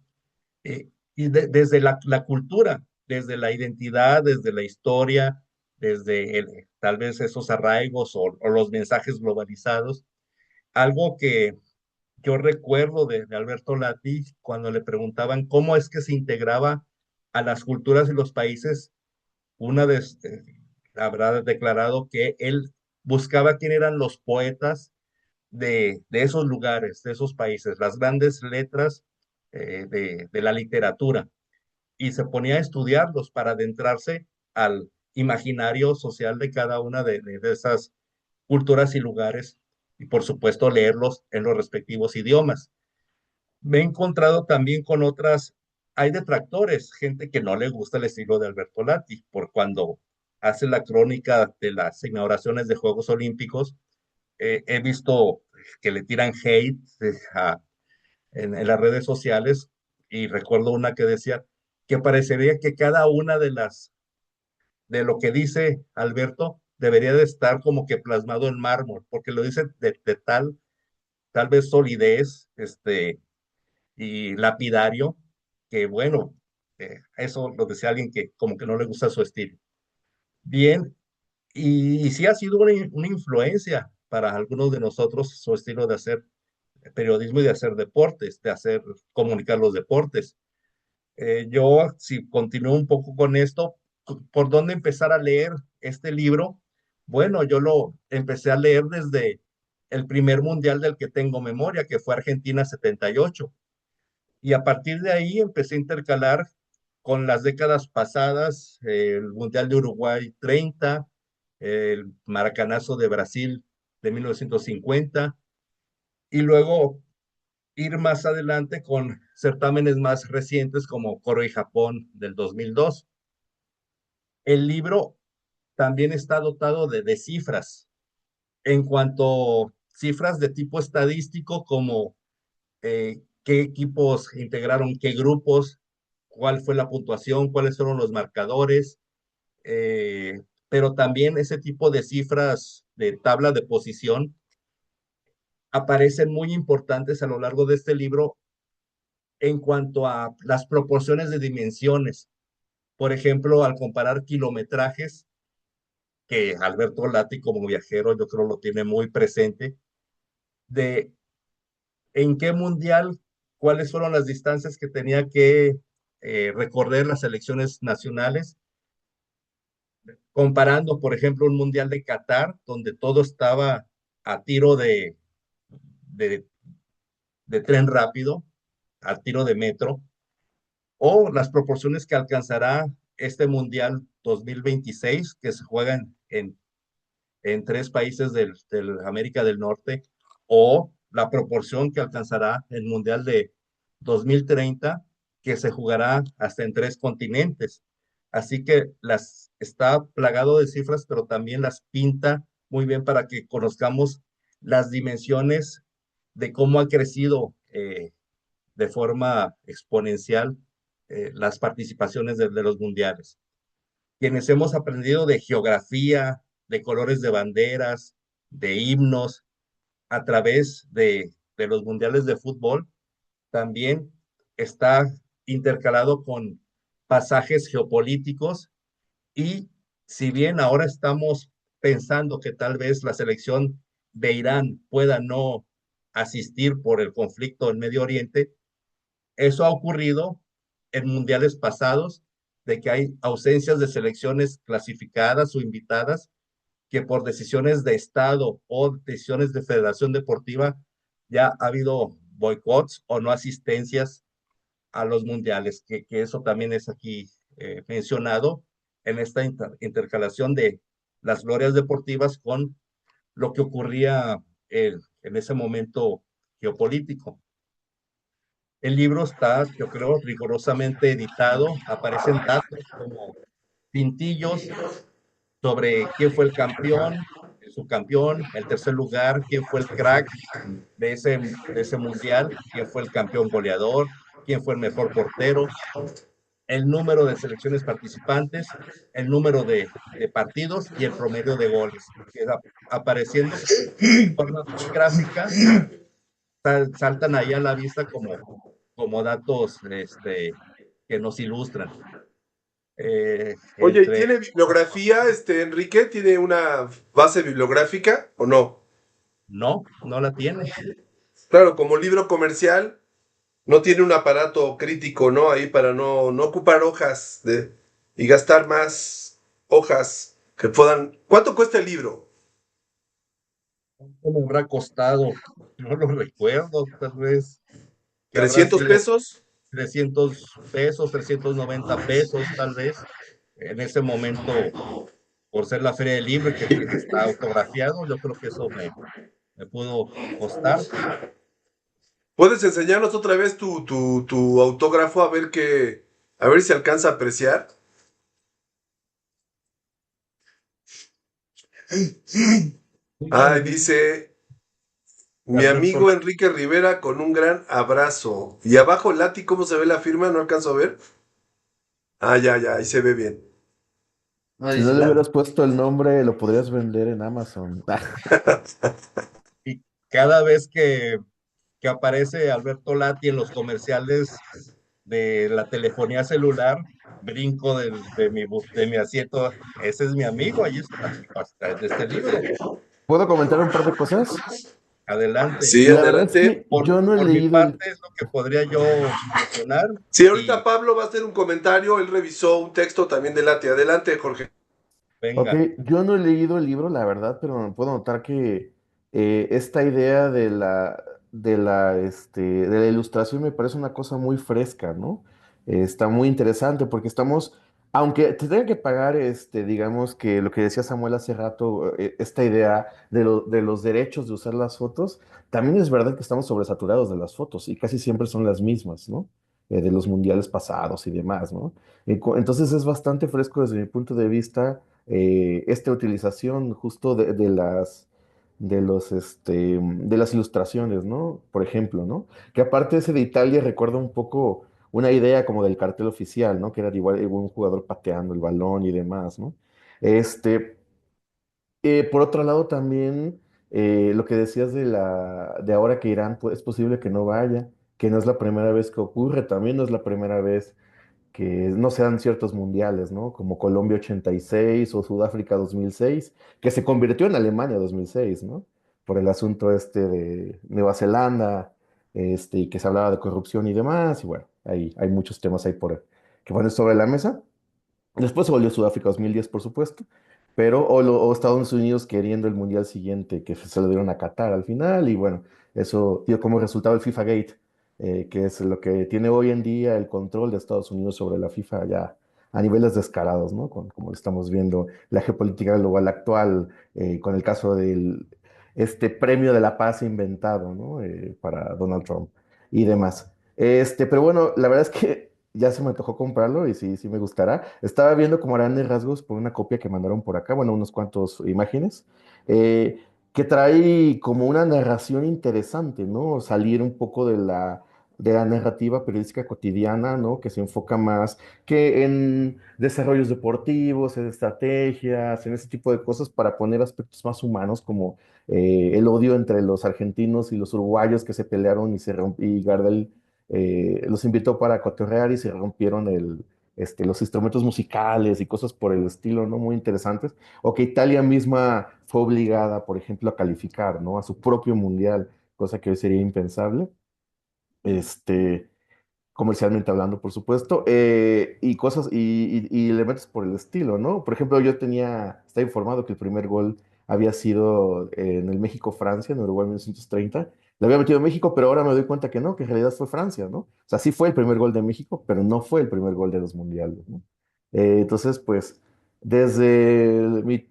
Desde la cultura, desde la identidad, desde la historia, desde tal vez esos arraigos o los mensajes globalizados, algo que yo recuerdo de Alberto Lati cuando le preguntaban cómo es que se integraba a las culturas y los países. Una vez habrá declarado que él buscaba quién eran los poetas de esos lugares, de esos países, las grandes letras de la literatura, y se ponía a estudiarlos para adentrarse al imaginario social de cada una de esas culturas y lugares, y por supuesto leerlos en los respectivos idiomas. Me he encontrado también con otras, hay detractores, gente que no le gusta el estilo de Alberto Lati, por cuando hace la crónica de las inauguraciones de Juegos Olímpicos, he visto que le tiran hate en las redes sociales, y recuerdo una que decía que parecería que cada una de lo que dice Alberto debería de estar como que plasmado en mármol, porque lo dice de tal vez solidez, y lapidario, que bueno, eso lo decía alguien que como que no le gusta su estilo. Bien, y sí ha sido una influencia para algunos de nosotros su estilo de hacer periodismo y de hacer deportes, de hacer comunicar los deportes. Yo, si continúo un poco con esto, ¿por dónde empezar a leer este libro? Bueno, yo lo empecé a leer desde el primer mundial del que tengo memoria, que fue Argentina 78. Y a partir de ahí empecé a intercalar con las décadas pasadas, el Mundial de Uruguay 30, el Maracanazo de Brasil de 1950, y luego ir más adelante con certámenes más recientes como Coro y Japón del 2002. El libro también está dotado de cifras, en cuanto a cifras de tipo estadístico, como qué equipos integraron qué grupos, cuál fue la puntuación, cuáles fueron los marcadores, pero también ese tipo de cifras de tabla de posición aparecen muy importantes a lo largo de este libro en cuanto a las proporciones de dimensiones. Por ejemplo, al comparar kilometrajes, que Alberto Lati como viajero yo creo lo tiene muy presente, de en qué mundial, cuáles fueron las distancias que tenía que recorrer las selecciones nacionales, comparando, por ejemplo, un mundial de Qatar, donde todo estaba a tiro de, de tren rápido, a tiro de metro, o las proporciones que alcanzará este mundial 2026, que se juegan en tres países del América del Norte, o la proporción que alcanzará el Mundial de 2030, que se jugará hasta en tres continentes. Así que está plagado de cifras, pero también las pinta muy bien para que conozcamos las dimensiones de cómo ha crecido de forma exponencial las participaciones de los mundiales. Quienes hemos aprendido de geografía, de colores de banderas, de himnos, a través de los mundiales de fútbol, también está intercalado con pasajes geopolíticos. Y si bien ahora estamos pensando que tal vez la selección de Irán pueda no asistir por el conflicto en Medio Oriente, eso ha ocurrido en mundiales pasados, de que hay ausencias de selecciones clasificadas o invitadas, que por decisiones de Estado o decisiones de Federación Deportiva ya ha habido boicots o no asistencias a los mundiales, que eso también es aquí mencionado en esta intercalación de las glorias deportivas con lo que ocurría en ese momento geopolítico. El libro está, yo creo, rigurosamente editado. Aparecen datos como pintillos sobre quién fue el campeón, el subcampeón, el tercer lugar, quién fue el crack de ese mundial, quién fue el campeón goleador, quién fue el mejor portero, el número de selecciones participantes, el número de partidos y el promedio de goles, que apareciendo de forma muy gráfica, saltan ahí a la vista como datos que nos ilustran. Oye, ¿y Entre, tiene bibliografía, Enrique? ¿Tiene una base bibliográfica o no? no, no la tiene. Claro, como libro comercial, no tiene un aparato crítico, ¿no? Ahí para no ocupar hojas y gastar más hojas que puedan. ¿Cuánto cuesta el libro? ¿Cómo me habrá costado? No lo recuerdo, tal vez que habrá ¿300 sido pesos? 300 pesos, 390 pesos, tal vez. En ese momento, por ser la feria del libro y que está autografiado, yo creo que eso me pudo costar. ¿Puedes enseñarnos otra vez tu autógrafo a ver si alcanza a apreciar? Ay, dice mi Alberto, amigo Enrique Rivera con un gran abrazo. Y abajo, Lati, ¿cómo se ve la firma? No alcanzo a ver. Ah, ya, ahí se ve bien. No Si no dice le la. hubieras puesto el nombre, lo podrías vender en Amazon. y cada vez que aparece Alberto Lati en los comerciales de la telefonía celular, brinco de mi asiento. Ese es mi amigo, ahí está en este libro. ¿Puedo comentar un par de cosas? Adelante. Sí, La verdad es adelante. que yo no he Por mi leído el... parte es lo que podría yo mencionar. Sí, ahorita Y Pablo va a hacer un comentario. Él revisó un texto también de Lati. Adelante, Jorge. Ok, venga, yo no he leído el libro, la verdad, pero puedo notar que esta idea de la ilustración me parece una cosa muy fresca, ¿no? Está muy interesante porque estamos, aunque te tenga que pagar, digamos que lo que decía Samuel hace rato, esta idea de los derechos de usar las fotos, también es verdad que estamos sobresaturados de las fotos y casi siempre son las mismas, ¿no? De los mundiales pasados y demás, ¿no? Entonces es bastante fresco desde mi punto de vista esta utilización justo de las ilustraciones, ¿no? Por ejemplo, ¿no? Que aparte ese de Italia recuerda un poco una idea como del cartel oficial, ¿no? Que era igual un jugador pateando el balón y demás, ¿no? Este, por otro lado también lo que decías de ahora que Irán, pues, es posible que no vaya, que no es la primera vez que ocurre, también no es la primera vez que no se dan ciertos mundiales, ¿no? Como Colombia 86 o Sudáfrica 2006, que se convirtió en Alemania 2006, ¿no? Por el asunto de Nueva Zelanda, y que se hablaba de corrupción y demás, y bueno, hay muchos temas ahí que poner sobre la mesa. Después se volvió Sudáfrica 2010, por supuesto, pero o Estados Unidos queriendo el mundial siguiente que se lo dieron a Qatar al final, y bueno, eso dio como resultado el FIFA Gate, que es lo que tiene hoy en día el control de Estados Unidos sobre la FIFA ya a niveles descarados, ¿no? Como estamos viendo la geopolítica global actual, con el caso del este premio de la paz inventado, ¿no? Para Donald Trump y demás. Pero bueno, la verdad es que ya se me antojó comprarlo y sí, sí me gustará. Estaba viendo como grandes rasgos por una copia que mandaron por acá, bueno, unos cuantos imágenes, eh, que trae como una narración interesante, ¿no? Salir un poco de la narrativa periodística cotidiana, ¿no? Que se enfoca más que en desarrollos deportivos, en estrategias, en ese tipo de cosas para poner aspectos más humanos como el odio entre los argentinos y los uruguayos que se pelearon y Gardel los invitó para cotorrear y se rompieron los instrumentos musicales y cosas por el estilo, ¿no? Muy interesantes. O que Italia misma fue obligada, por ejemplo, a calificar, ¿no? A su propio mundial, cosa que hoy sería impensable. Este, Comercialmente hablando, por supuesto, y cosas y elementos por el estilo, ¿no? Por ejemplo, estaba informado que el primer gol había sido en el México-Francia, en Uruguay 1930. Lo había metido México, pero ahora me doy cuenta que no, que en realidad fue Francia, ¿no? O sea, sí fue el primer gol de México, pero no fue el primer gol de los mundiales, ¿no? Entonces, pues, desde mi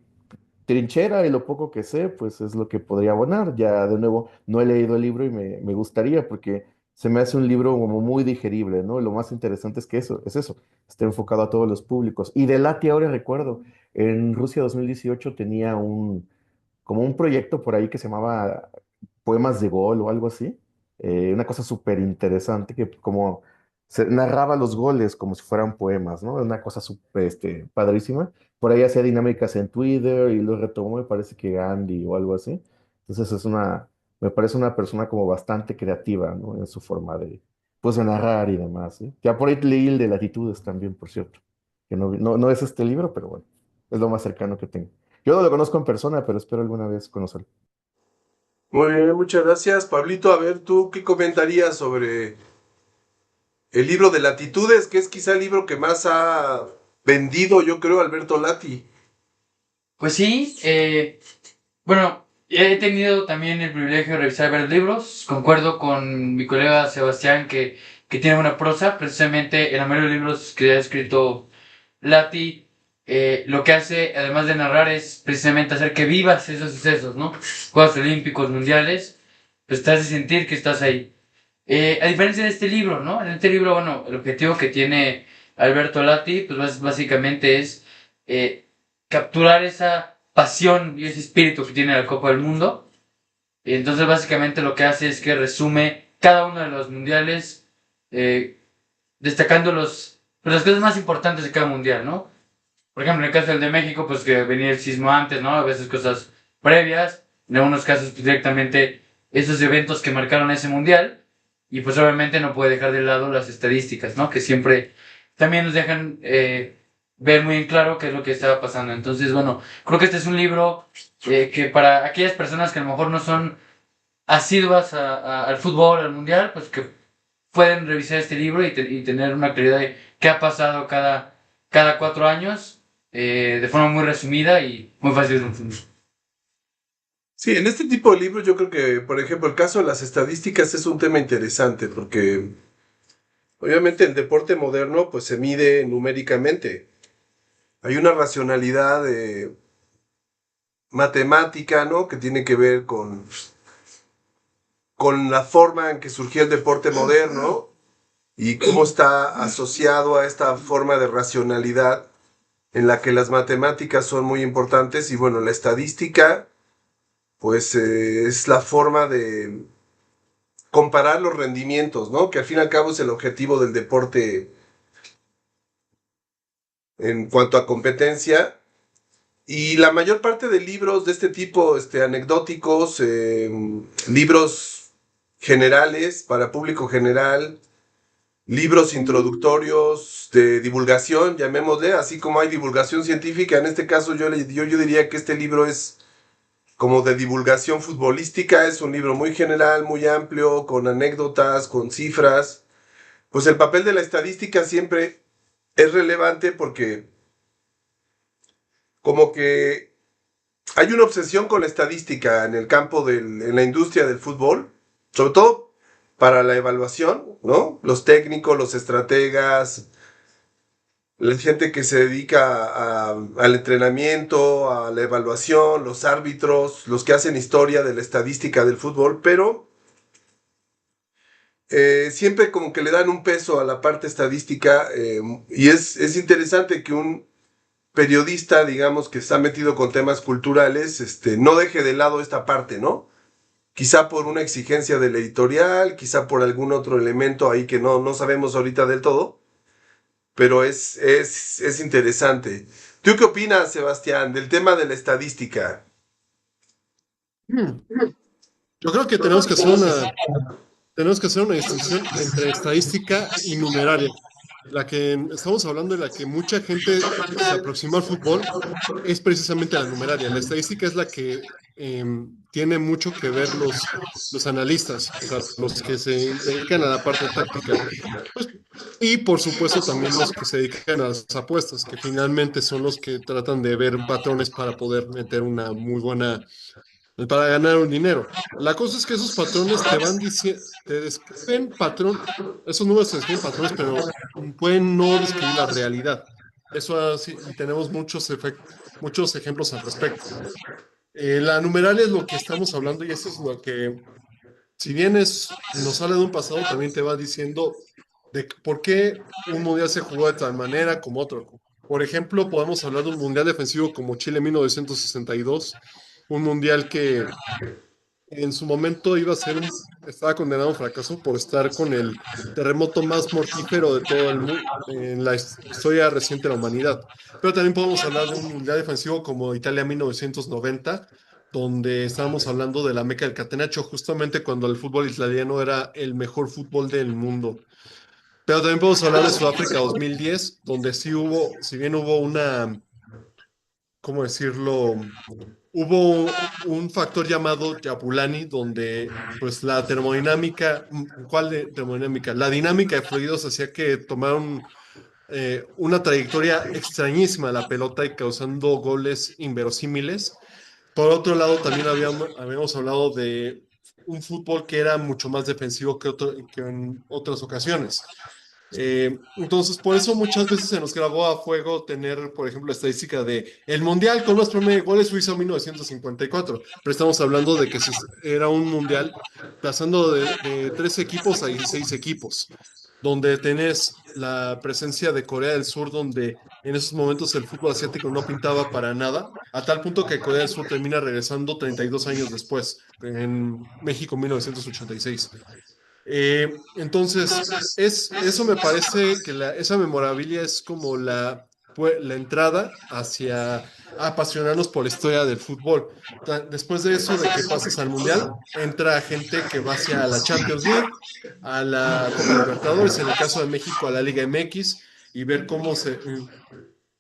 trinchera y lo poco que sé, pues es lo que podría abonar. Ya de nuevo, no he leído el libro y me gustaría porque se me hace un libro como muy digerible, ¿no? Lo más interesante es que es eso, está enfocado a todos los públicos. Y de Lati ahora recuerdo, en Rusia 2018 tenía como un proyecto por ahí que se llamaba Poemas de Gol o algo así. Una cosa súper interesante que como se narraba los goles como si fueran poemas, ¿no? Una cosa súper padrísima. Por ahí hacía dinámicas en Twitter y lo retomó, me parece que Gandhi o algo así. Entonces me parece una persona como bastante creativa, ¿no? En su forma pues, de narrar y demás, ¿sí? Ya por ahí leí el de Latitudes también, por cierto, que no es este libro, pero bueno, es lo más cercano que tengo. Yo no lo conozco en persona, pero espero alguna vez conocerlo. Muy bien, muchas gracias. Pablito, a ver, ¿tú qué comentarías sobre el libro de Latitudes, que es quizá el libro que más ha vendido, yo creo, Alberto Lati? Pues sí, bueno, he tenido también el privilegio de revisar varios libros. Concuerdo con mi colega Sebastián que tiene una prosa. Precisamente en la mayoría de los libros que ha escrito Lati, lo que hace, además de narrar, es precisamente hacer que vivas esos sucesos, ¿no? Juegos Olímpicos, Mundiales, pues te hace sentir que estás ahí. A diferencia de este libro, ¿no? En este libro, bueno, el objetivo que tiene Alberto Lati, pues básicamente es capturar esa pasión y ese espíritu que tiene la Copa del Mundo. Y entonces básicamente lo que hace es que resume cada uno de los mundiales, eh, destacando las cosas más importantes de cada mundial, ¿no? Por ejemplo, en el caso del de México, pues que venía el sismo antes, ¿no? A veces cosas previas, en algunos casos pues, directamente esos eventos que marcaron ese mundial. Y pues obviamente no puede dejar de lado las estadísticas, ¿no? Que siempre también nos dejan ver muy en claro qué es lo que estaba pasando. Entonces, bueno, creo que este es un libro que para aquellas personas que a lo mejor no son asiduas al fútbol, al mundial, pues que pueden revisar este libro y tener una claridad de qué ha pasado cada 4 años, de forma muy resumida y muy fácil de entender. Sí, en este tipo de libros yo creo que, por ejemplo, el caso de las estadísticas es un tema interesante porque obviamente el deporte moderno pues se mide numéricamente. Hay una racionalidad matemática, ¿no? Que tiene que ver con la forma en que surgió el deporte moderno y cómo está asociado a esta forma de racionalidad en la que las matemáticas son muy importantes y bueno, la estadística pues es la forma de comparar los rendimientos, ¿no? Que al fin y al cabo es el objetivo del deporte en cuanto a competencia. Y la mayor parte de libros de este tipo, anecdóticos, libros generales para público general, libros introductorios de divulgación, llamémosle, así como hay divulgación científica, en este caso yo diría que este libro es como de divulgación futbolística, es un libro muy general, muy amplio, con anécdotas, con cifras. Pues el papel de la estadística siempre es relevante porque como que hay una obsesión con la estadística en el campo en la industria del fútbol, sobre todo para la evaluación, ¿no? Los técnicos, los estrategas, la gente que se dedica al entrenamiento, a la evaluación, los árbitros, los que hacen historia de la estadística del fútbol, pero siempre como que le dan un peso a la parte estadística y es interesante que un periodista, digamos, que está metido con temas culturales, no deje de lado esta parte, ¿no? Quizá por una exigencia del editorial, quizá por algún otro elemento ahí que no sabemos ahorita del todo, pero es interesante. ¿Tú qué opinas, Sebastián, del tema de la estadística? Hmm. Yo creo que tenemos que hacer una distinción entre estadística y numeraria. La que estamos hablando de la que mucha gente se aproxima al fútbol es precisamente la numeraria. La estadística es la que tiene mucho que ver los analistas, o sea, los que se dedican a la parte táctica. Pues, y por supuesto también los que se dedican a las apuestas, que finalmente son los que tratan de ver patrones para poder meter una muy buena, para ganar un dinero. La cosa es que esos patrones te van diciendo, te describen patrón, esos números te describen patrones, pero pueden no describir la realidad. Eso así, y tenemos muchos ejemplos al respecto. La numeral es lo que estamos hablando y eso es lo que, si bien nos sale de un pasado, también te va diciendo de por qué un mundial se jugó de tal manera como otro. Por ejemplo, podemos hablar de un mundial defensivo como Chile 1962, un mundial que en su momento estaba condenado a un fracaso por estar con el terremoto más mortífero de todo el mundo en la historia reciente de la humanidad. Pero también podemos hablar de un mundial defensivo como Italia 1990, donde estábamos hablando de la Meca del Catenaccio, justamente cuando el fútbol italiano era el mejor fútbol del mundo. Pero también podemos hablar de Sudáfrica 2010, donde sí hubo, si bien hubo ¿cómo decirlo? Hubo un factor llamado Yabulani, donde pues la termodinámica, ¿cuál de termodinámica? La dinámica de fluidos hacía que tomaran una trayectoria extrañísima la pelota y causando goles inverosímiles. Por otro lado, también habíamos hablado de un fútbol que era mucho más defensivo que en otras ocasiones. Entonces, por eso muchas veces se nos grabó a fuego tener, por ejemplo, la estadística de el mundial con más promedio de goles Suiza 1954. Pero estamos hablando de que era un mundial pasando de 13 equipos a 16 equipos, donde tenés la presencia de Corea del Sur, donde en esos momentos el fútbol asiático no pintaba para nada, a tal punto que Corea del Sur termina regresando 32 años después, en México 1986. Entonces, eso me parece que esa memorabilia es como la entrada hacia apasionarnos por la historia del fútbol. Después de eso, de que pasas al Mundial, entra gente que va hacia la Champions League, a la Copa Libertadores, en el caso de México, a la Liga MX, y ver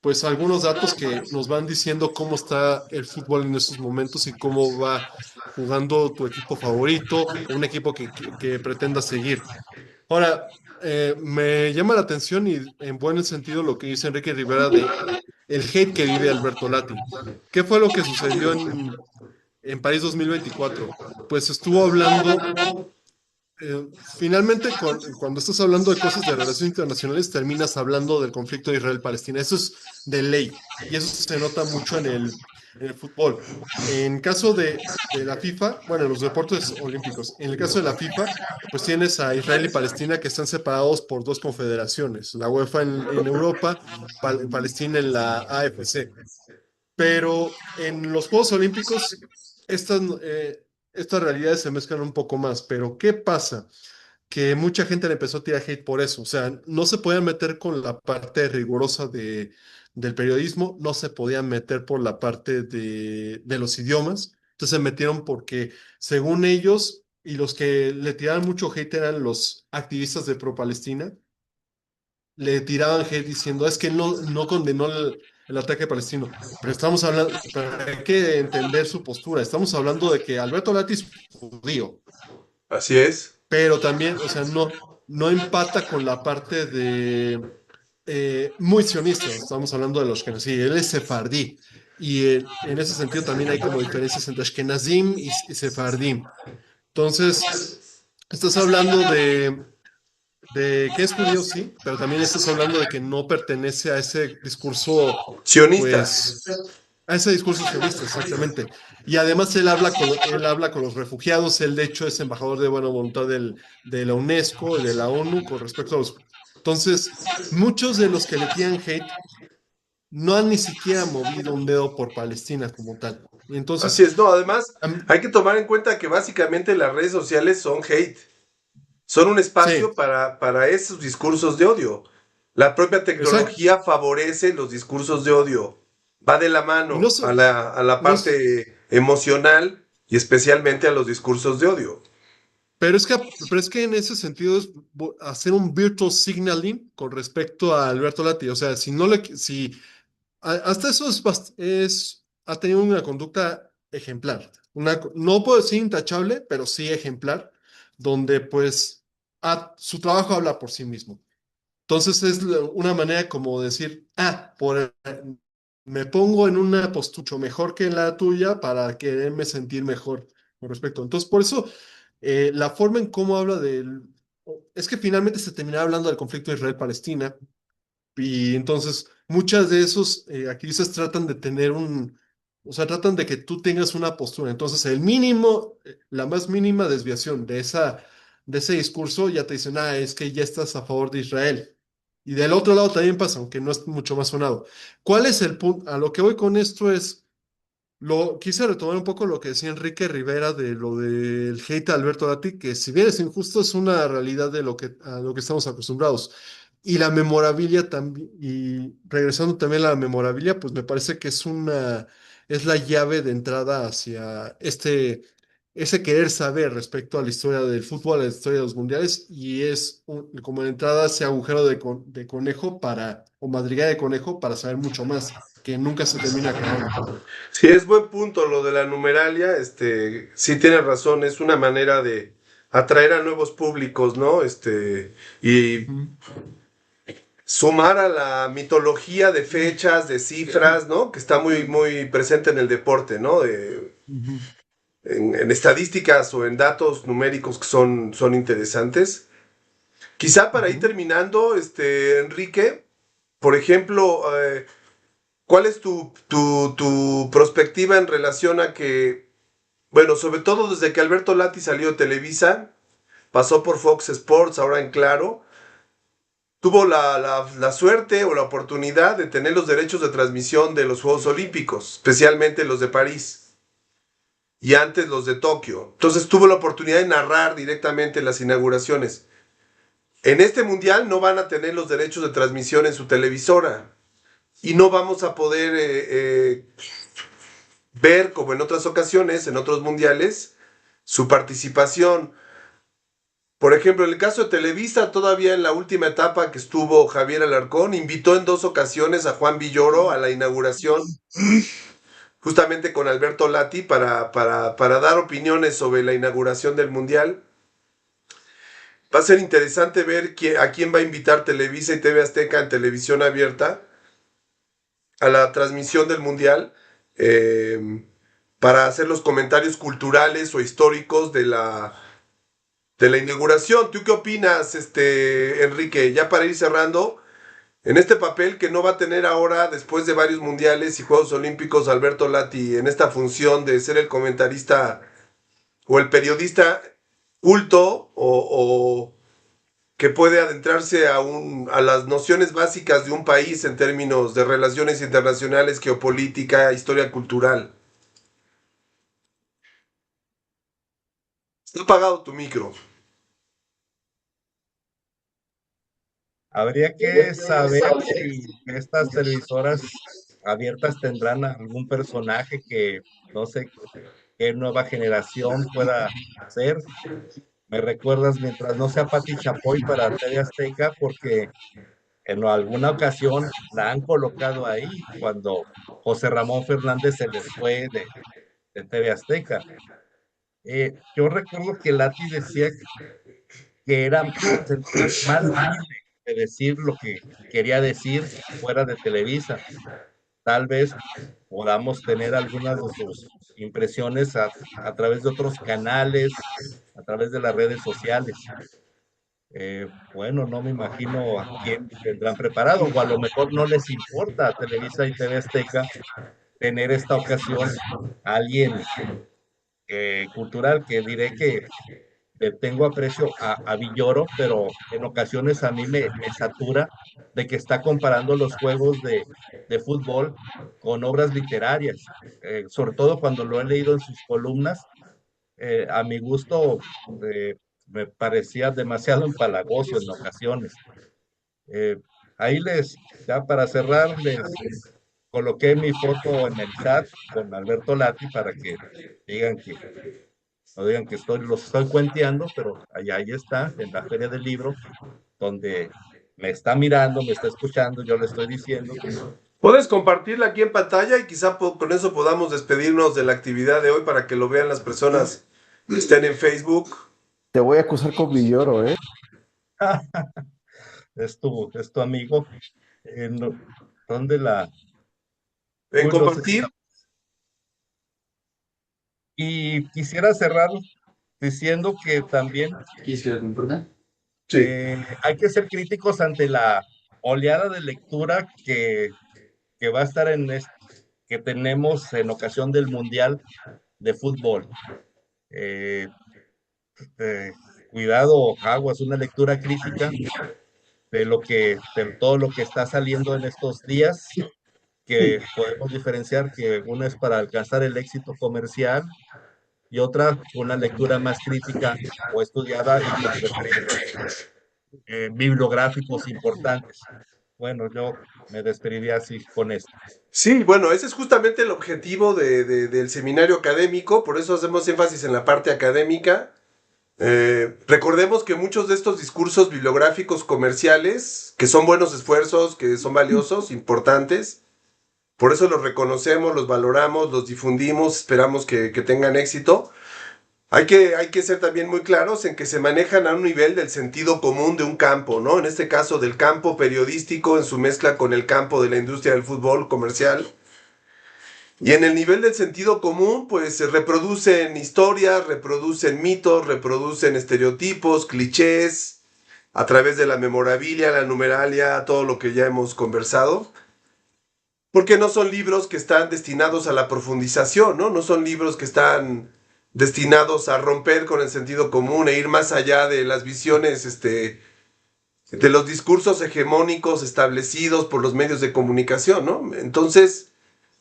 pues algunos datos que nos van diciendo cómo está el fútbol en estos momentos y cómo va jugando tu equipo favorito, un equipo que pretenda seguir. Ahora, me llama la atención y en buen sentido lo que dice Enrique Rivera de el hate que vive Alberto Lati. ¿Qué fue lo que sucedió en París 2024? Pues estuvo hablando finalmente, cuando estás hablando de cosas de relaciones internacionales, terminas hablando del conflicto de Israel-Palestina. Eso es de ley y eso se nota mucho en el fútbol. En caso de la FIFA, bueno, en los deportes olímpicos, en el caso de la FIFA, pues tienes a Israel y Palestina que están separados por dos confederaciones, la UEFA en Europa, Palestina en la AFC. Pero en los Juegos Olímpicos, estas realidades se mezclan un poco más. Pero ¿qué pasa? Que mucha gente le empezó a tirar hate por eso. O sea, no se podían meter con la parte rigurosa del periodismo, no se podían meter por la parte de los idiomas. Entonces se metieron porque, según ellos, y los que le tiraban mucho hate eran los activistas de pro-Palestina, le tiraban hate diciendo, es que no condenó el ataque palestino. Pero hay que entender su postura. Estamos hablando de que Alberto Lati es judío, Así es. pero también, o sea, no empata con la parte de muy sionista. Estamos hablando de los Ashkenazí, él es sefardí. Y en ese sentido también hay como diferencias entre Ashkenazim y Sefardim. Entonces, estás hablando de que es judío, sí, pero también estás hablando de que no pertenece a ese discurso, Sionista. pues, a ese discurso sionista, exactamente. Y además él habla con los refugiados, él de hecho es embajador de buena voluntad de la UNESCO y de la ONU con respecto a los... Entonces, muchos de los que le tiran hate no han ni siquiera movido un dedo por Palestina como tal. Y Así entonces, es. No, además, am- hay que tomar en cuenta que básicamente las redes sociales son hate. Son un espacio sí, para esos discursos de odio. La propia exacto. tecnología favorece los discursos de odio. Va de la Y no, mano a so- la no, s- parte emocional y especialmente a los discursos de odio. pero es que en ese sentido es hacer un virtual signaling con respecto a Alberto Lati. O sea, si hasta eso ha tenido una conducta ejemplar. No puedo decir intachable, pero sí ejemplar, donde pues su trabajo habla por sí mismo. Entonces es una manera como decir, me pongo en una postura mejor que la tuya para quererme sentir mejor con respecto. Entonces, por eso, la forma en cómo habla es que finalmente se terminaba hablando del conflicto de Israel-Palestina, y entonces muchas de esos activistas tratan de o sea, tratan de que tú tengas una postura. Entonces, la más mínima desviación de ese discurso ya te dicen, es que ya estás a favor de Israel. Y del otro lado también pasa, aunque no es mucho más sonado. ¿Cuál es el punto? A lo que voy con esto es, quise retomar un poco lo que decía Enrique Rivera de lo del hate a Alberto Lati, que si bien es injusto, es una realidad a lo que estamos acostumbrados. Y la memorabilia también, y regresando también a la memorabilia, pues me parece que es la llave de entrada hacia ese querer saber respecto a la historia del fútbol, a la historia de los mundiales, y es como entrada hacia agujero de conejo o madriguera de conejo para saber mucho más. que nunca se termina acabando. Sí, es buen punto lo de la numeralia, sí tienes razón, es una manera de atraer a nuevos públicos, ¿no? Y Ujú. sumar a la mitología de fechas, de cifras, ¿no? Que está muy, muy presente en el deporte, ¿no? Ujú. En estadísticas o en datos numéricos que son interesantes. Quizá para ir Ujú. terminando, Enrique, por ejemplo, ¿cuál es tu perspectiva en relación a que, bueno, sobre todo desde que Alberto Lati salió de Televisa, pasó por Fox Sports, ahora en Claro, tuvo la suerte o la oportunidad de tener los derechos de transmisión de los Juegos Olímpicos, especialmente los de París y antes los de Tokio. Entonces tuvo la oportunidad de narrar directamente las inauguraciones. En este mundial no van a tener los derechos de transmisión en su televisora y no vamos a poder ver, como en otras ocasiones, en otros mundiales, su participación. Por ejemplo, en el caso de Televisa, todavía en la última etapa que estuvo Javier Alarcón, invitó en 2 ocasiones a Juan Villoro a la inauguración, justamente con Alberto Lati, para dar opiniones sobre la inauguración del Mundial. Va a ser interesante ver a quién va a invitar Televisa y TV Azteca en televisión abierta a la transmisión del Mundial, eh, para hacer los comentarios culturales o históricos de la inauguración. ¿Tú qué opinas, Enrique? Ya para ir cerrando, en este papel que no va a tener ahora, después de varios mundiales y Juegos Olímpicos, Alberto Lati, en esta función de ser el comentarista o el periodista culto o que puede adentrarse a las nociones básicas de un país en términos de relaciones internacionales, geopolítica, historia cultural. Está apagado tu micro. Habría que saber si estas televisoras abiertas tendrán algún personaje que no sé qué nueva generación pueda ser. Me recuerdas mientras no sea Pati Chapoy para TV Azteca, porque en alguna ocasión la han colocado ahí cuando José Ramón Fernández se les fue de TV Azteca. Yo recuerdo que Lati decía que era, sentía más libre de decir lo que quería decir fuera de Televisa. Tal vez podamos tener algunas de sus impresiones a través de otros canales, a través de las redes sociales. Bueno, no me imagino a quién tendrán preparado, o a lo mejor no les importa a Televisa y TV Azteca tener esta ocasión a alguien cultural, que diré que le tengo aprecio a Villoro, pero en ocasiones a mí me satura de que está comparando los juegos de fútbol con obras literarias, sobre todo cuando lo he leído en sus columnas. A mi gusto, eh, me parecía demasiado empalagoso en ocasiones. Eh, ahí ya para cerrar, les coloqué mi foto en el chat con Alberto Lati para que digan que no digan que los estoy cuenteando, pero ahí está, en la Feria del Libro, donde me está mirando, me está escuchando, yo le estoy diciendo. Puedes compartirla aquí en pantalla y quizá con eso podamos despedirnos de la actividad de hoy para que lo vean las personas que estén en Facebook. Te voy a acusar con Villoro, ¿eh? Es tu amigo. ¿Dónde la? En Uy, no sé si compartir. la. Y quisiera cerrar diciendo que también ¿Quieres que lo importa? Sí. hay que ser críticos ante la oleada de lectura que va a estar que tenemos en ocasión del Mundial de Fútbol. Eh, eh, Cuidado, aguas, una lectura crítica de todo lo que está saliendo en estos días, que podemos diferenciar que una es para alcanzar el éxito comercial y otra una lectura más crítica o estudiada y con referentes bibliográficos importantes. Bueno, yo me despediría así con esto. Sí, bueno, ese es justamente el objetivo del seminario académico, por eso hacemos énfasis en la parte académica. Recordemos que muchos de estos discursos bibliográficos comerciales, que son buenos esfuerzos, que son valiosos, importantes, Por eso los reconocemos, los valoramos, los difundimos, esperamos que tengan éxito. Hay que ser también muy claros en que se manejan a un nivel del sentido común de un campo, ¿no? En este caso del campo periodístico en su mezcla con el campo de la industria del fútbol comercial. Y en el nivel del sentido común, pues se reproducen historias, reproducen mitos, reproducen estereotipos, clichés, a través de la memorabilia, la numeralia, todo lo que ya hemos conversado. Porque no son libros que están destinados a la profundización, ¿no? No son libros que están destinados a romper con el sentido común e ir más allá de las visiones, de los discursos hegemónicos establecidos por los medios de comunicación, ¿no? Entonces,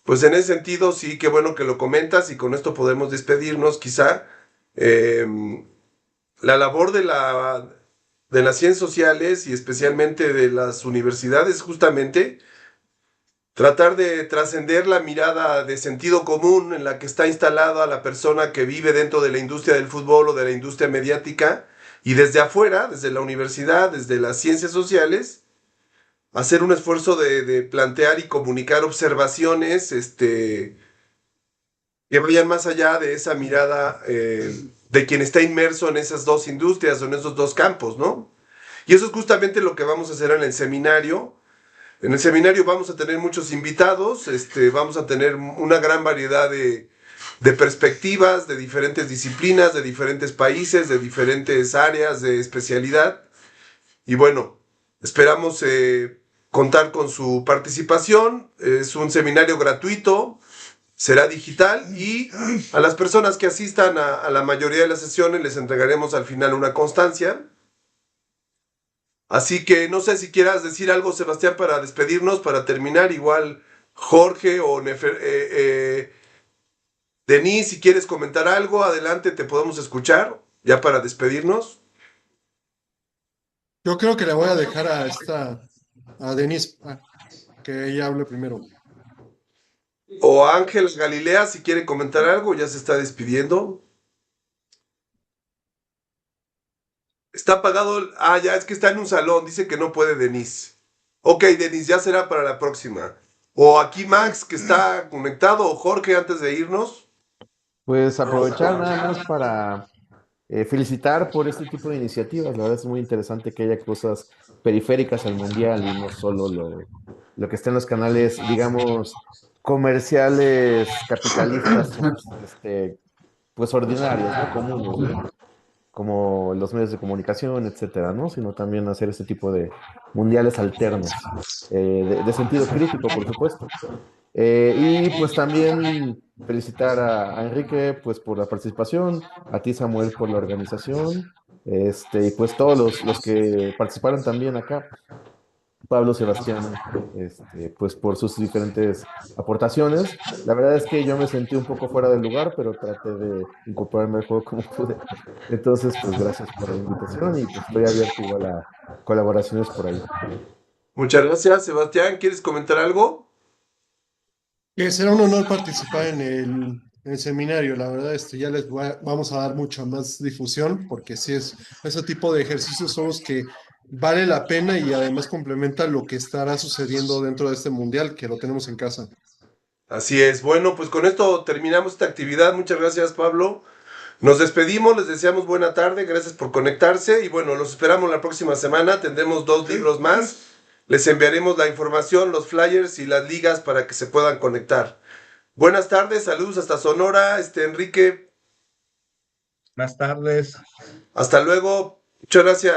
pues en ese sentido, sí, qué bueno que lo comentas y con esto podemos despedirnos, quizá. La labor de las ciencias sociales y especialmente de las universidades, justamente, tratar de trascender la mirada de sentido común en la que está instalada la persona que vive dentro de la industria del fútbol o de la industria mediática y desde afuera, desde la universidad, desde las ciencias sociales, hacer un esfuerzo de plantear y comunicar observaciones que vayan más allá de esa mirada de quien está inmerso en esas dos industrias o en esos dos campos, ¿no? Y eso es justamente lo que vamos a hacer en el seminario. En el seminario vamos a tener muchos invitados, vamos a tener una gran variedad de perspectivas, de diferentes disciplinas, de diferentes países, de diferentes áreas de especialidad. Y bueno, esperamos contar con su participación. Es un seminario gratuito, será digital y a las personas que asistan a la mayoría de las sesiones les entregaremos al final una constancia. Así que no sé si quieras decir algo, Sebastián, para despedirnos, para terminar. Igual Jorge o Denise, si quieres comentar algo, adelante, te podemos escuchar, ya para despedirnos. Yo creo que le voy a dejar a Denise, que ella hable primero. O Ángel Galilea, si quiere comentar algo, ya se está despidiendo. Está apagado. Ya es que está en un salón. Dice que no puede Denise. Ok, Denise, ya será para la próxima. O aquí Max, que está conectado, o Jorge, antes de irnos. Pues aprovechar nada más para felicitar por este tipo de iniciativas. La verdad es muy interesante que haya cosas periféricas al mundial y no solo lo que está en los canales, digamos, comerciales, capitalistas, pues ordinarios, ¿no? Comunes, ¿no? Como los medios de comunicación, etcétera, ¿no? Sino también hacer este tipo de mundiales alternos, de sentido crítico, por supuesto. Y pues también felicitar a Enrique pues por la participación, a ti Samuel por la organización, y pues todos los que participaron también acá, Pablo, Sebastián, pues por sus diferentes aportaciones. La verdad es que yo me sentí un poco fuera del lugar, pero traté de incorporarme al juego como pude. Entonces, pues gracias por la invitación y pues estoy abierto igual a colaboraciones por ahí. Muchas gracias, Sebastián. ¿Quieres comentar algo? Que será un honor participar en el seminario. La verdad, ya vamos a dar mucha más difusión, porque sí ese tipo de ejercicios son los que vale la pena y además complementa lo que estará sucediendo dentro de este mundial, que lo tenemos en casa. Así es. Bueno, pues con esto terminamos esta actividad. Muchas gracias, Pablo. Nos despedimos, les deseamos buena tarde, gracias por conectarse y bueno, los esperamos la próxima semana, tendremos 2 libros más, les enviaremos la información, los flyers y las ligas para que se puedan conectar. Buenas tardes, saludos hasta Sonora, Enrique. Buenas tardes. Hasta luego, muchas gracias.